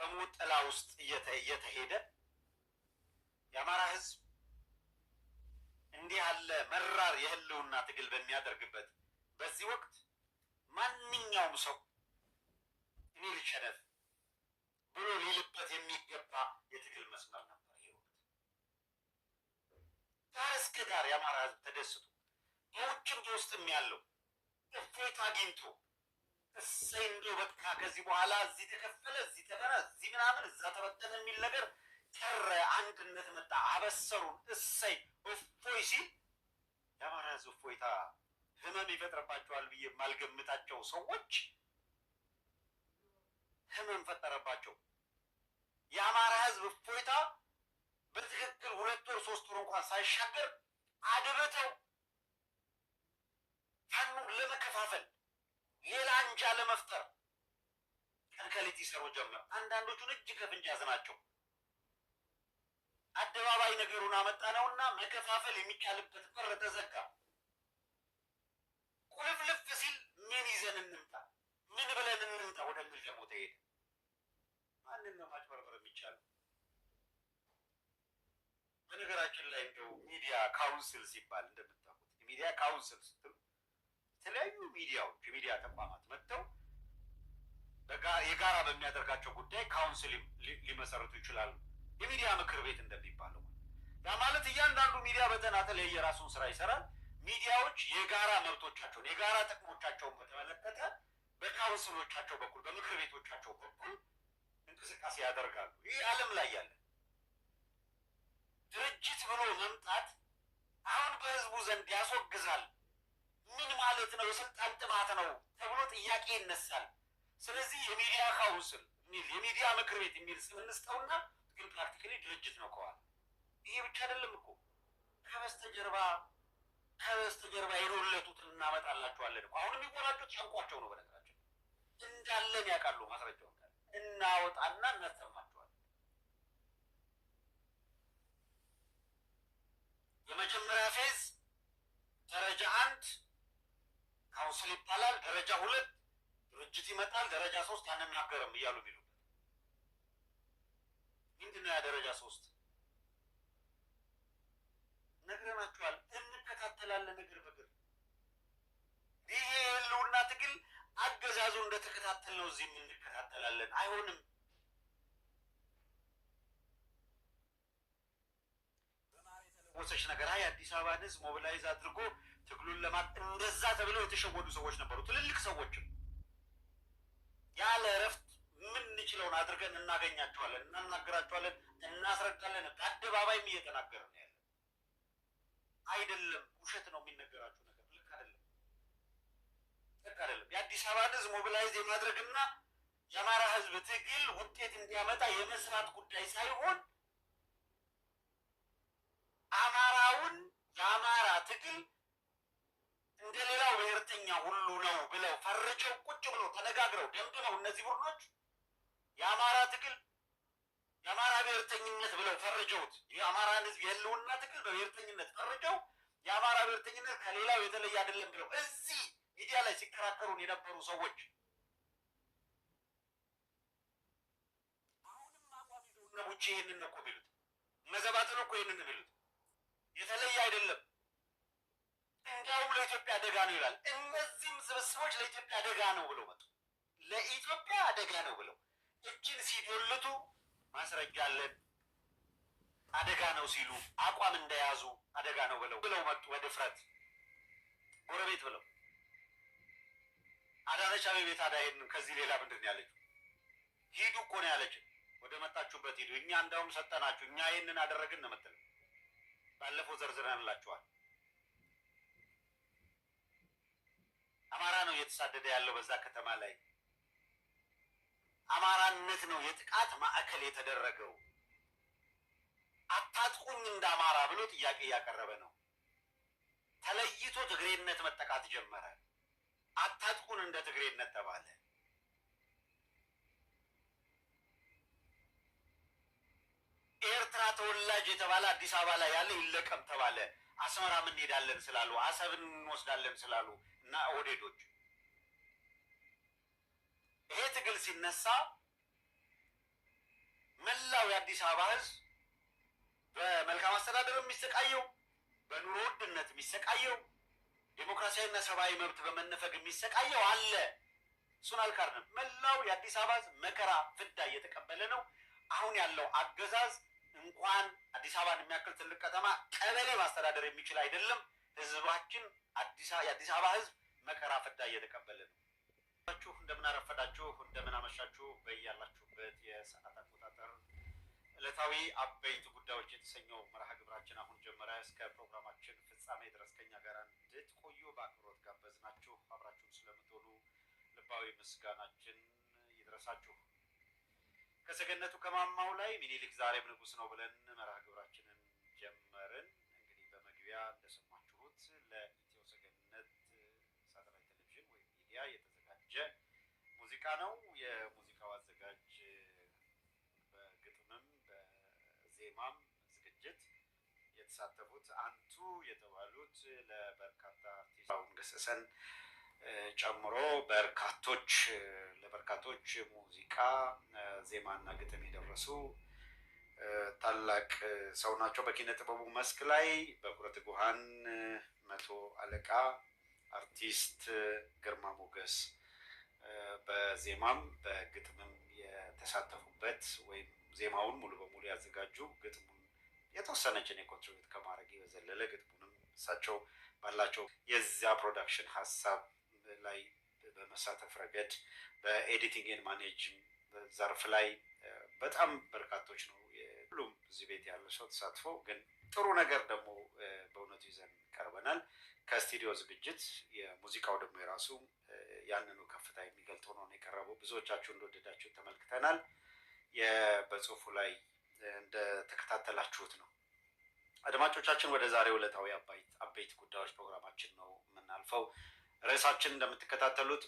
በሞት ጥላ ውስጥ እየተሄደ የአማራ ህዝብ እንዲህ ያለ መራር የህልውና ትግል በሚያደርግበት በዚህ ወቅት ማንኛውም ሰው እኔ ልሸነፍ ብሎ ሊልበት የሚገባ የትግል መስመር ነበር። ይሄ ወቅት ዳር እስከ ዳር የአማራ ህዝብ ተደስቶ በውጭም በውስጥም ያለው እፎይታ አግኝቶ እሰይ እንደው በቃ ከዚህ በኋላ እዚህ ተከፈለ፣ እዚህ ተበራ፣ እዚህ ምናምን እዛ ተበተነ የሚል ነገር ቀረ፣ አንድነት መጣ፣ አበሰሩን፣ እሰይ እፎይ ሲል የአማራ ህዝብ እፎይታ ህመም ይፈጥረባቸዋል ብዬ የማልገምታቸው ሰዎች ህመም ፈጠረባቸው። የአማራ ህዝብ እፎይታ በትክክል 2 ወር 3 ወር እንኳን ሳይሻገር አድብተው ፋኖን ለመከፋፈል ሌላ አንጃ ለመፍጠር ቀንከሌት ይሰሩ ጀመር። አንዳንዶቹን እጅ ከፍንጅ ያዝናቸው። አደባባይ ነገሩን አመጣነውና መከፋፈል የሚቻልበት በር ተዘጋ። ቁልፍልፍ ሲል ምን ይዘን እንምጣ፣ ምን ብለን እንምጣ ወደሚል ደግሞ ተሄደ። ማንን ነው ማጭበርበር የሚቻለው? በነገራችን ላይ እንደው ሚዲያ ካውንስል ሲባል እንደምታውቁት የሚዲያ ካውንስል ስትሉ የተለያዩ ሚዲያዎች የሚዲያ ተቋማት መጥተው የጋራ በሚያደርጋቸው ጉዳይ ካውንስል ሊመሰርቱ ይችላሉ። የሚዲያ ምክር ቤት እንደሚባለው ያ ማለት እያንዳንዱ ሚዲያ በተናጠል የራሱን ስራ ይሰራል። ሚዲያዎች የጋራ መብቶቻቸውን የጋራ ጥቅሞቻቸውን በተመለከተ በካውንስሎቻቸው በኩል በምክር ቤቶቻቸው በኩል እንቅስቃሴ ያደርጋሉ። ይህ ዓለም ላይ ያለ ድርጅት ብሎ መምጣት አሁን በህዝቡ ዘንድ ያስወግዛል። ምን ማለት ነው? የስልጣን ጥማት ነው ተብሎ ጥያቄ ይነሳል። ስለዚህ የሚዲያ ካውንስል የሚል የሚዲያ ምክር ቤት የሚል ስም እንስጠውና ግን ፕራክቲካሊ ድርጅት ነው ከኋላ። ይሄ ብቻ አይደለም እኮ ከበስተጀርባ የዶለቱትን እናመጣላቸዋለን እኮ። አሁን የሚወራጩት ጨንቋቸው ነው። በነገራችን እንዳለን ያውቃሉ። ማስረጃውን እናወጣና እናሰማቸዋለን። የመጀመሪያ ፌዝ ደረጃ 1 ካውንስል ይባላል። ደረጃ 2 ድርጅት ይመጣል። ደረጃ 3 አንናገርም እያሉ የሚሉበት ምንድነው? ያ ደረጃ 3 ነግረናቸዋል። እንከታተላለን እግር በእግር። ይሄ የህልውና ትግል አገዛዙ እንደተከታተል ነው እዚህም እንከታተላለን። አይሆንም። በማር የተለወሰች ነገር አዲስ አበባን ህዝብ ሞቢላይዝ አድርጎ ትግሉን እንደዛ ተብለው የተሸወዱ ሰዎች ነበሩ። ትልልቅ ሰዎችም ያለ እረፍት ምንችለውን አድርገን እናገኛቸዋለን፣ እናናገራቸዋለን፣ እናስረዳለን። በአደባባይም እየተናገርን ያለ አይደለም። ውሸት ነው የሚነገራችሁ ነገር። ልክ አይደለም። የአዲስ አበባን ህዝብ ሞቢላይዝ የማድረግና የአማራ ህዝብ ትግል ውጤት እንዲያመጣ የመስራት ጉዳይ ሳይሆን አማራውን የአማራ ትግል እንደሌላው ብሔርተኛ ሁሉ ነው ብለው ፈርጀው ቁጭ ብለው ተነጋግረው ደምድመው እነዚህ ቡድኖች የአማራ ትግል የአማራ ብሔርተኝነት ብለው ፈርጀውት የአማራን ህዝብ የህልውና ትግል በብሔርተኝነት ፈርጀው የአማራ ብሔርተኝነት ከሌላው የተለየ አይደለም ብለው እዚህ ሚዲያ ላይ ሲከራከሩን የነበሩ ሰዎች አሁንም አቋም ይዘው ነው ውጪ ይሄንን ነው እኮ ቢሉት መዘባጠን እኮ ይሄንን ቢሉት የተለየ አይደለም እንዲያውም ለኢትዮጵያ አደጋ ነው ይላል። እነዚህም ስብስቦች ለኢትዮጵያ አደጋ ነው ብለው መጡ። ለኢትዮጵያ አደጋ ነው ብለው እጅን ሲዶልቱ ማስረጃ አለን አደጋ ነው ሲሉ አቋም እንደያዙ አደጋ ነው ብለው መጡ። በድፍረት ጎረቤት ብለው አዳነች አቤቤ ታዲያ ይሄንን ከዚህ ሌላ ምንድን ነው ያለችው? ሂዱ እኮ ነው ያለችው። ወደ መጣችሁበት ሂዱ። እኛ እንዳውም ሰጠናችሁ። እኛ ይሄንን አደረግን ነው የምትለው። ባለፈው ዘርዝረንላችኋል። አማራ ነው እየተሳደደ ያለው በዛ ከተማ ላይ። አማራነት ነው የጥቃት ማዕከል የተደረገው። አታጥቁኝ እንደ አማራ ብሎ ጥያቄ እያቀረበ ነው። ተለይቶ ትግሬነት መጠቃት ጀመረ። አታጥቁን እንደ ትግሬነት ተባለ። ኤርትራ ተወላጅ የተባለ አዲስ አበባ ላይ ያለ ይለቀም ተባለ። አስመራ ምን እንሄዳለን ስላሉ አሰብን እንወስዳለን ስላሉ እና ኦህዴዶች ይሄ ትግል ሲነሳ የአዲስ አበባ ህዝብ በመልካም አስተዳደር የሚሰቃየው፣ በኑሮ ውድነት የሚሰቃየው፣ ዴሞክራሲያዊና ሰብአዊ መብት በመነፈግ የሚሰቃየው አለ። እሱን አልካድንም። መላው የአዲስ አበባ ህዝብ መከራ ፍዳ እየተቀበለ ነው። አሁን ያለው አገዛዝ እንኳን አዲስ አበባን የሚያክል ትልቅ ከተማ ቀበሌ ማስተዳደር የሚችል አይደለም። ህዝባችን የአዲስ አበባ ህዝብ መከራ ፍዳ እየተቀበለ ነው። እንደምን አረፈዳችሁ፣ እንደምን አመሻችሁ። በያላችሁበት የሰዓት አቆጣጠር ዕለታዊ አበይት ጉዳዮች የተሰኘው መርሃ ግብራችን አሁን ጀመረ። እስከ ፕሮግራማችን ፍጻሜ ድረስ ከኛ ጋር እንድትቆዩ በአክብሮት ጋበዝናችሁ። አብራችሁን ስለምትሆኑ ልባዊ ምስጋናችን ይድረሳችሁ። ከሰገነቱ ከማማው ላይ ሚኒሊክ ዛሬም ንጉስ ነው ብለን መርሃ ግብራችንን ጀመርን። እንግዲህ በመግቢያ እንደሰማችሁት ለኢትዮ ሰገነት ሳተላይት ቴሌቪዥን ወይም ሚዲያ የተዘጋጀ ሙዚቃ ነው። የሙዚቃው አዘጋጅ በግጥምም በዜማም ዝግጅት የተሳተፉት አንቱ የተባሉት ለበርካታ አርቲስት ገሰሰን ጨምሮ ለበርካቶች ሙዚቃ ዜማና ግጥም የደረሱ ታላቅ ሰው ናቸው። በኪነ ጥበቡ መስክ ላይ በኩረት ጉሃን 100 አለቃ አርቲስት ግርማ ሞገስ በዜማም በግጥምም የተሳተፉበት ወይም ዜማውን ሙሉ በሙሉ ያዘጋጁ ግጥሙን የተወሰነችን የኮንትሪቢዩት ከማድረግ በዘለለ ግጥሙንም እሳቸው ባላቸው የዚያ ፕሮዳክሽን ሀሳብ ላይ በመሳተፍ ረገድ በኤዲቲንግ ኤንድ ማኔጅ ዘርፍ ላይ በጣም በርካቶች ነው። ሁሉም እዚህ ቤት ያለ ሰው ተሳትፎ ግን ጥሩ ነገር ደግሞ በእውነቱ ይዘን ቀርበናል። ከስቱዲዮ ዝግጅት የሙዚቃው ደግሞ የራሱ ያንኑ ከፍታ የሚገልጥ ሆኖ ነው የቀረበው። ብዙዎቻችሁ እንደወደዳችሁ ተመልክተናል። በጽሁፉ ላይ እንደተከታተላችሁት ነው። አድማጮቻችን ወደ ዛሬው ዕለታዊ አበይት ጉዳዮች ፕሮግራማችን ነው የምናልፈው። ርዕሳችን እንደምትከታተሉት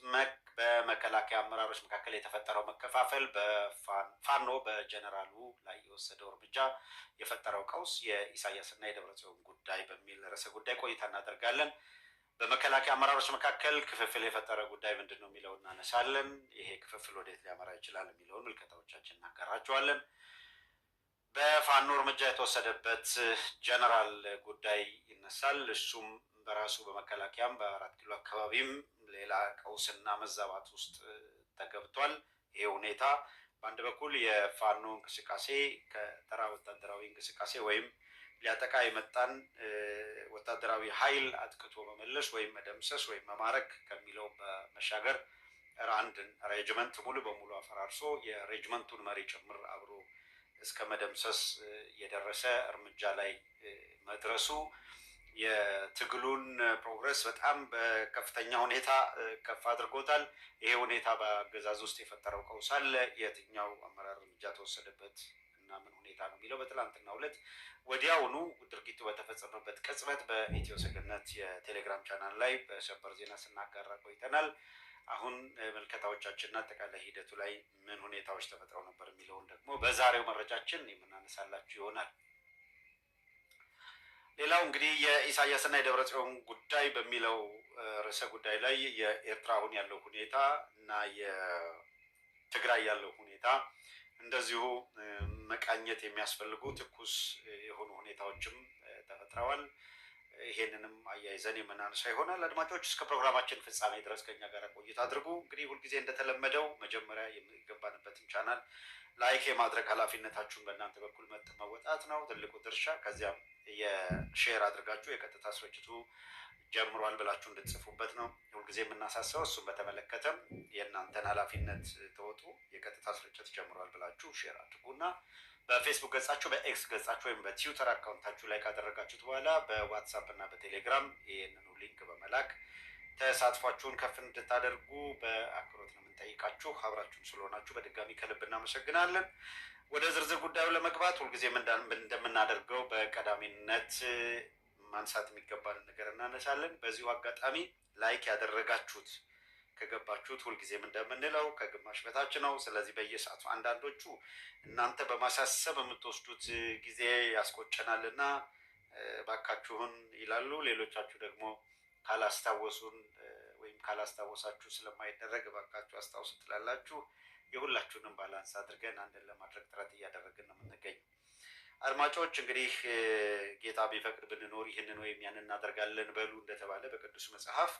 በመከላከያ አመራሮች መካከል የተፈጠረው መከፋፈል፣ በፋኖ በጀነራሉ ላይ የወሰደው እርምጃ የፈጠረው ቀውስ፣ የኢሳያስና የደብረጽዮን ጉዳይ በሚል ርዕሰ ጉዳይ ቆይታ እናደርጋለን። በመከላከያ አመራሮች መካከል ክፍፍል የፈጠረ ጉዳይ ምንድን ነው የሚለው እናነሳለን። ይሄ ክፍፍል ወዴት ሊያመራ ይችላል የሚለውን ምልከታዎቻችን እናጋራቸዋለን። በፋኖ እርምጃ የተወሰደበት ጀነራል ጉዳይ ይነሳል። እሱም በራሱ በመከላከያም በ4 ኪሎ አካባቢም ሌላ ቀውስና መዛባት ውስጥ ተገብቷል። ይሄ ሁኔታ በአንድ በኩል የፋኖ እንቅስቃሴ ከተራ ወታደራዊ እንቅስቃሴ ወይም ሊያጠቃ የመጣን ወታደራዊ ኃይል አጥቅቶ መመለስ ወይም መደምሰስ ወይም መማረክ ከሚለው በመሻገር አንድን ሬጅመንት ሙሉ በሙሉ አፈራርሶ የሬጅመንቱን መሪ ጭምር አብሮ እስከ መደምሰስ የደረሰ እርምጃ ላይ መድረሱ የትግሉን ፕሮግረስ በጣም በከፍተኛ ሁኔታ ከፍ አድርጎታል። ይሄ ሁኔታ በአገዛዝ ውስጥ የፈጠረው ቀውስ አለ። የትኛው አመራር እርምጃ ተወሰደበት እና ምን ሁኔታ ነው የሚለው በትላንትናው ዕለት ወዲያውኑ ድርጊቱ በተፈጸመበት ቅጽበት በኢትዮ ሰገነት የቴሌግራም ቻናል ላይ በሰበር ዜና ስናጋራ ቆይተናል። አሁን ምልከታዎቻችንና አጠቃላይ ሂደቱ ላይ ምን ሁኔታዎች ተፈጥረው ነበር የሚለውን ደግሞ በዛሬው መረጃችን የምናነሳላችሁ ይሆናል። ሌላው እንግዲህ የኢሳያስና የደብረጽዮን ጉዳይ በሚለው ርዕሰ ጉዳይ ላይ የኤርትራ አሁን ያለው ሁኔታ እና የትግራይ ያለው ሁኔታ እንደዚሁ መቃኘት የሚያስፈልጉ ትኩስ የሆኑ ሁኔታዎችም ተፈጥረዋል። ይሄንንም አያይዘን የምናነሳ ይሆናል። አድማጮች እስከ ፕሮግራማችን ፍጻሜ ድረስ ከኛ ጋር ቆይታ አድርጉ። እንግዲህ ሁልጊዜ እንደተለመደው መጀመሪያ የሚገባንበትን ቻናል ላይክ የማድረግ ኃላፊነታችሁን በእናንተ በኩል መወጣት ነው ትልቁ ድርሻ። ከዚያም የሼር አድርጋችሁ የቀጥታ ስርጭቱ ጀምሯል ብላችሁ እንድትጽፉበት ነው ሁልጊዜ የምናሳሰው። እሱም በተመለከተም የእናንተን ኃላፊነት ተወጡ። የቀጥታ ስርጭት ጀምሯል ብላችሁ ሼር አድርጉና በፌስቡክ ገጻችሁ፣ በኤክስ ገጻችሁ ወይም በትዊተር አካውንታችሁ ላይ ካደረጋችሁት በኋላ በዋትሳፕ እና በቴሌግራም ይህንኑ ሊንክ በመላክ ተሳትፏችሁን ከፍ እንድታደርጉ በአክብሮት ነው የምንጠይቃችሁ። አብራችሁን ስለሆናችሁ በድጋሚ ከልብ እናመሰግናለን። ወደ ዝርዝር ጉዳዩ ለመግባት ሁልጊዜም እንደምናደርገው በቀዳሚነት ማንሳት የሚገባንን ነገር እናነሳለን። በዚሁ አጋጣሚ ላይክ ያደረጋችሁት ከገባችሁት ሁልጊዜም እንደምንለው ከግማሽ በታች ነው። ስለዚህ በየሰዓቱ አንዳንዶቹ እናንተ በማሳሰብ የምትወስዱት ጊዜ ያስቆጨናልና ባካችሁን ይላሉ። ሌሎቻችሁ ደግሞ ካላስታወሱን ወይም ካላስታወሳችሁ ስለማይደረግ ባካችሁ አስታውሱ ትላላችሁ። የሁላችሁንም ባላንስ አድርገን አንድን ለማድረግ ጥረት እያደረግን ነው የምንገኘው። አድማጮች እንግዲህ ጌታ ቢፈቅድ ብንኖር ይህንን ወይም ያንን እናደርጋለን በሉ እንደተባለ በቅዱስ መጽሐፍ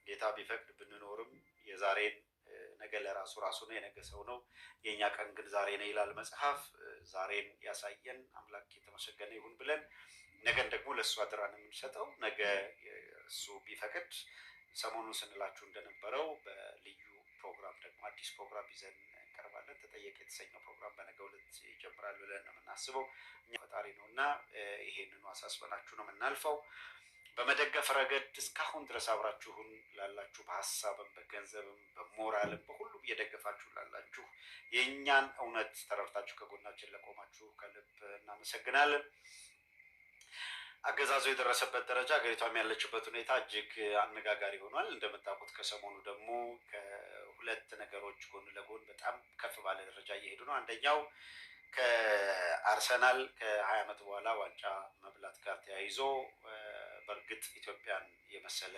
ጌታ ቢፈቅድ ብንኖርም የዛሬን ነገ ለራሱ ነው፣ የነገ ሰው ነው። የእኛ ቀን ግን ዛሬ ነው ይላል መጽሐፍ። ዛሬን ያሳየን አምላክ የተመሰገነ ይሁን ብለን ነገን ደግሞ ለእሱ አደራን የምንሰጠው ነገ እሱ ቢፈቅድ ሰሞኑን ስንላችሁ እንደነበረው በልዩ ፕሮግራም ደግሞ አዲስ ፕሮግራም ይዘን እንቀርባለን። ተጠየቅ የተሰኘው ፕሮግራም በነገው ዕለት ይጀምራል ብለን ነው የምናስበው። እኛ ፈጣሪ ነው እና ይሄንኑ አሳስበናችሁ ነው የምናልፈው። በመደገፍ ረገድ እስካሁን ድረስ አብራችሁን ላላችሁ በሀሳብም በገንዘብም በሞራልም በሁሉም እየደገፋችሁ ላላችሁ የእኛን እውነት ተረድታችሁ ከጎናችን ለቆማችሁ ከልብ እናመሰግናለን። አገዛዙ የደረሰበት ደረጃ ሀገሪቷም ያለችበት ሁኔታ እጅግ አነጋጋሪ ሆኗል። እንደምታውቁት ከሰሞኑ ደግሞ ከሁለት ነገሮች ጎን ለጎን በጣም ከፍ ባለ ደረጃ እየሄዱ ነው። አንደኛው ከአርሰናል ከ20 ዓመት በኋላ ዋንጫ መብላት ጋር ተያይዞ በእርግጥ ኢትዮጵያን የመሰለ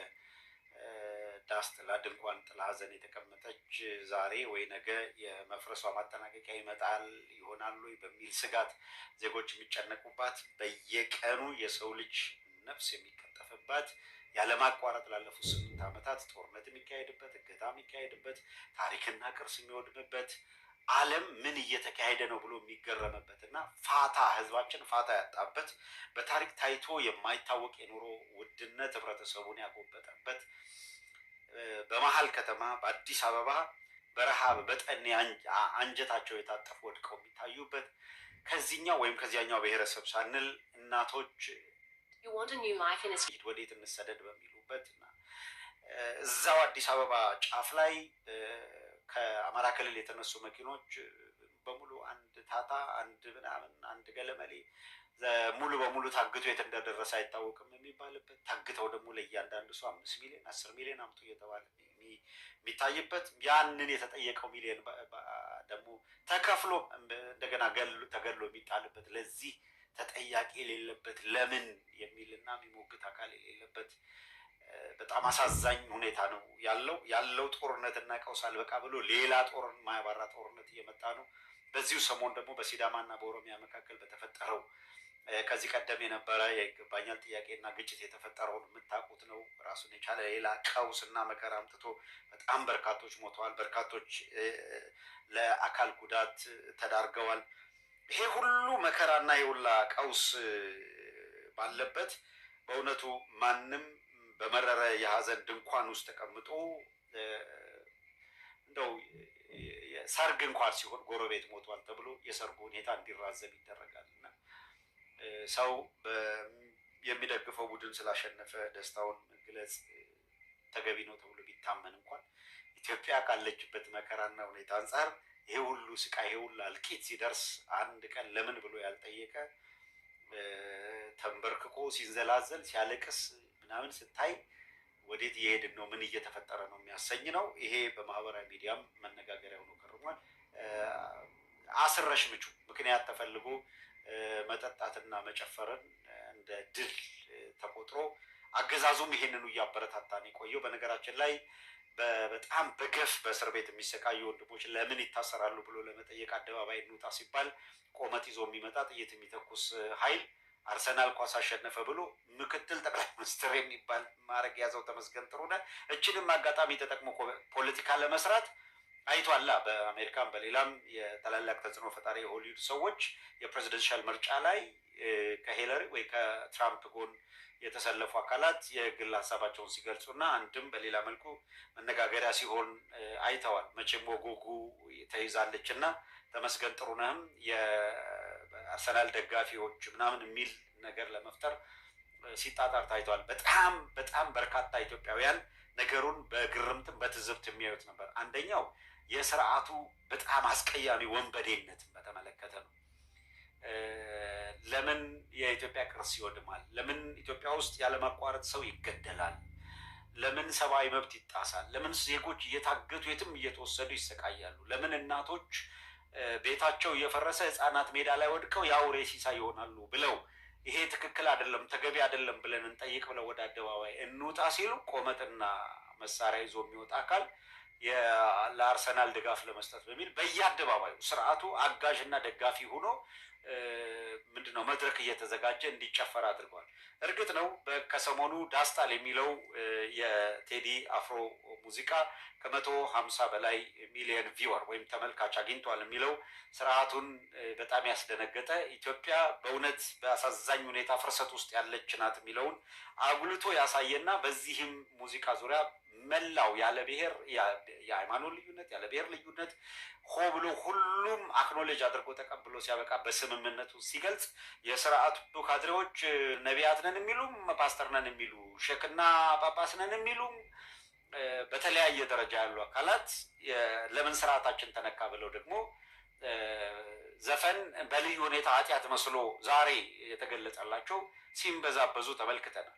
ዳስ ጥላ ድንኳን ጥላ ሀዘን የተቀመጠች ዛሬ ወይ ነገ የመፍረሷ ማጠናቀቂያ ይመጣል ይሆናሉ በሚል ስጋት ዜጎች የሚጨነቁባት፣ በየቀኑ የሰው ልጅ ነፍስ የሚቀጠፍባት፣ ያለማቋረጥ ላለፉት 8 ዓመታት ጦርነት የሚካሄድበት፣ እገታ የሚካሄድበት፣ ታሪክና ቅርስ የሚወድምበት፣ ዓለም ምን እየተካሄደ ነው ብሎ የሚገረምበት እና ህዝባችን ፋታ ያጣበት፣ በታሪክ ታይቶ የማይታወቅ የኑሮ ውድነት ህብረተሰቡን ያጎበጠበት፣ በመሀል ከተማ በአዲስ አበባ በረሃብ በጠኔ አንጀታቸው የታጠፉ ወድቀው የሚታዩበት፣ ከዚህኛው ወይም ከዚያኛው ብሔረሰብ ሳንል እናቶች ወዴት እንሰደድ በሚሉበት እና እዛው አዲስ አበባ ጫፍ ላይ ከአማራ ክልል የተነሱ መኪኖች በሙሉ አንድ ታታ አንድ ምናምን አንድ ገለመሌ ሙሉ በሙሉ ታግቶ የት እንደደረሰ አይታወቅም የሚባልበት፣ ታግተው ደግሞ ለእያንዳንዱ ሰው 5 ሚሊዮን 10 ሚሊዮን አምጡ እየተባለ የሚታይበት፣ ያንን የተጠየቀው ሚሊዮን ደግሞ ተከፍሎ እንደገና ተገድሎ የሚጣልበት፣ ለዚህ ተጠያቂ የሌለበት ለምን የሚልና የሚሞግት አካል የሌለበት በጣም አሳዛኝ ሁኔታ ነው ያለው ጦርነትና ቀውስ አልበቃ ብሎ ሌላ ማያባራ ጦርነት እየመጣ ነው። በዚሁ ሰሞን ደግሞ በሲዳማና በኦሮሚያ መካከል በተፈጠረው ከዚህ ቀደም የነበረ የይገባኛል ጥያቄና ግጭት የተፈጠረውን የምታውቁት ነው። ራሱን የቻለ ሌላ ቀውስና መከራ አምጥቶ በጣም በርካቶች ሞተዋል፣ በርካቶች ለአካል ጉዳት ተዳርገዋል። ይሄ ሁሉ መከራና የሁላ ቀውስ ባለበት በእውነቱ ማንም በመረረ የሀዘን ድንኳን ውስጥ ተቀምጦ እንደው ሰርግ እንኳን ሲሆን ጎረቤት ሞቷል ተብሎ የሰርጉ ሁኔታ እንዲራዘም ይደረጋል እና ሰው የሚደግፈው ቡድን ስላሸነፈ ደስታውን መግለጽ ተገቢ ነው ተብሎ ቢታመን እንኳን ኢትዮጵያ ካለችበት መከራና ሁኔታ አንጻር ይሄ ሁሉ ስቃይ ይሄ ሁሉ እልቂት ሲደርስ አንድ ቀን ለምን ብሎ ያልጠየቀ ተንበርክኮ ሲንዘላዘል ሲያለቅስ ምናምን ስታይ ወዴት እየሄድን ነው? ምን እየተፈጠረ ነው የሚያሰኝ ነው። ይሄ በማህበራዊ ሚዲያም መነጋገሪያ ሆኖ ከርሟል። አስረሽ ምቹ ምክንያት ተፈልጎ መጠጣትና መጨፈርን እንደ ድል ተቆጥሮ አገዛዙም ይሄንኑ እያበረታታን የቆየው። በነገራችን ላይ በጣም በገፍ በእስር ቤት የሚሰቃዩ ወንድሞች ለምን ይታሰራሉ ብሎ ለመጠየቅ አደባባይ እንውጣ ሲባል ቆመጥ ይዞ የሚመጣ ጥይት የሚተኩስ ኃይል አርሰናል ኳስ አሸነፈ ብሎ ምክትል ጠቅላይ ሚኒስትር የሚባል ማዕረግ ያዘው ተመስገን ጥሩነህ እችንም አጋጣሚ ተጠቅሞ ፖለቲካ ለመስራት አይቷላ። በአሜሪካም በሌላም የታላላቅ ተጽዕኖ ፈጣሪ የሆሊውድ ሰዎች የፕሬዚደንሻል ምርጫ ላይ ከሂለሪ ወይ ከትራምፕ ጎን የተሰለፉ አካላት የግል ሀሳባቸውን ሲገልጹና አንድም በሌላ መልኩ መነጋገሪያ ሲሆን አይተዋል። መቼም ወጉጉ ተይዛለች እና ተመስገን ጥሩነህም የአርሰናል ደጋፊዎች ምናምን የሚል ነገር ለመፍጠር ሲጣጣር ታይተዋል። በጣም በጣም በርካታ ኢትዮጵያውያን ነገሩን በግርምትም በትዝብት የሚያዩት ነበር። አንደኛው የስርዓቱ በጣም አስቀያሚ ወንበዴነትን በተመለከተ ነው። ለምን የኢትዮጵያ ቅርስ ይወድማል? ለምን ኢትዮጵያ ውስጥ ያለማቋረጥ ሰው ይገደላል? ለምን ሰብአዊ መብት ይጣሳል? ለምን ዜጎች እየታገቱ የትም እየተወሰዱ ይሰቃያሉ? ለምን እናቶች ቤታቸው እየፈረሰ ህፃናት ሜዳ ላይ ወድቀው የአውሬ ሲሳይ ይሆናሉ ብለው ይሄ ትክክል አይደለም ተገቢ አይደለም ብለን እንጠይቅ ብለው ወደ አደባባይ እንውጣ ሲሉ ቆመጥና መሳሪያ ይዞ የሚወጣ አካል ለአርሰናል ድጋፍ ለመስጠት በሚል በየአደባባዩ ስርዓቱ አጋዥና ደጋፊ ሆኖ ምንድነው መድረክ እየተዘጋጀ እንዲጨፈር አድርጓል። እርግጥ ነው ከሰሞኑ ዳስታል የሚለው የቴዲ አፍሮ ሙዚቃ ከ150 በላይ ሚሊዮን ቪወር ወይም ተመልካች አግኝቷል የሚለው ስርዓቱን በጣም ያስደነገጠ ኢትዮጵያ በእውነት በአሳዛኝ ሁኔታ ፍርሰት ውስጥ ያለች ናት የሚለውን አጉልቶ ያሳየና በዚህም ሙዚቃ ዙሪያ መላው ያለ ብሔር የሃይማኖት ልዩነት ያለ ብሔር ልዩነት ሆ ብሎ ሁሉም አክኖሌጅ አድርጎ ተቀብሎ ሲያበቃ በስምምነቱ ሲገልጽ የስርዓቱ ካድሬዎች ነቢያት ነን የሚሉም ፓስተር ነን የሚሉ ሼክና ጳጳስ ነን የሚሉም በተለያየ ደረጃ ያሉ አካላት ለምን ስርዓታችን ተነካ ብለው ደግሞ ዘፈን በልዩ ሁኔታ ኃጢአት መስሎ ዛሬ የተገለጸላቸው ሲንበዛበዙ ተመልክተናል።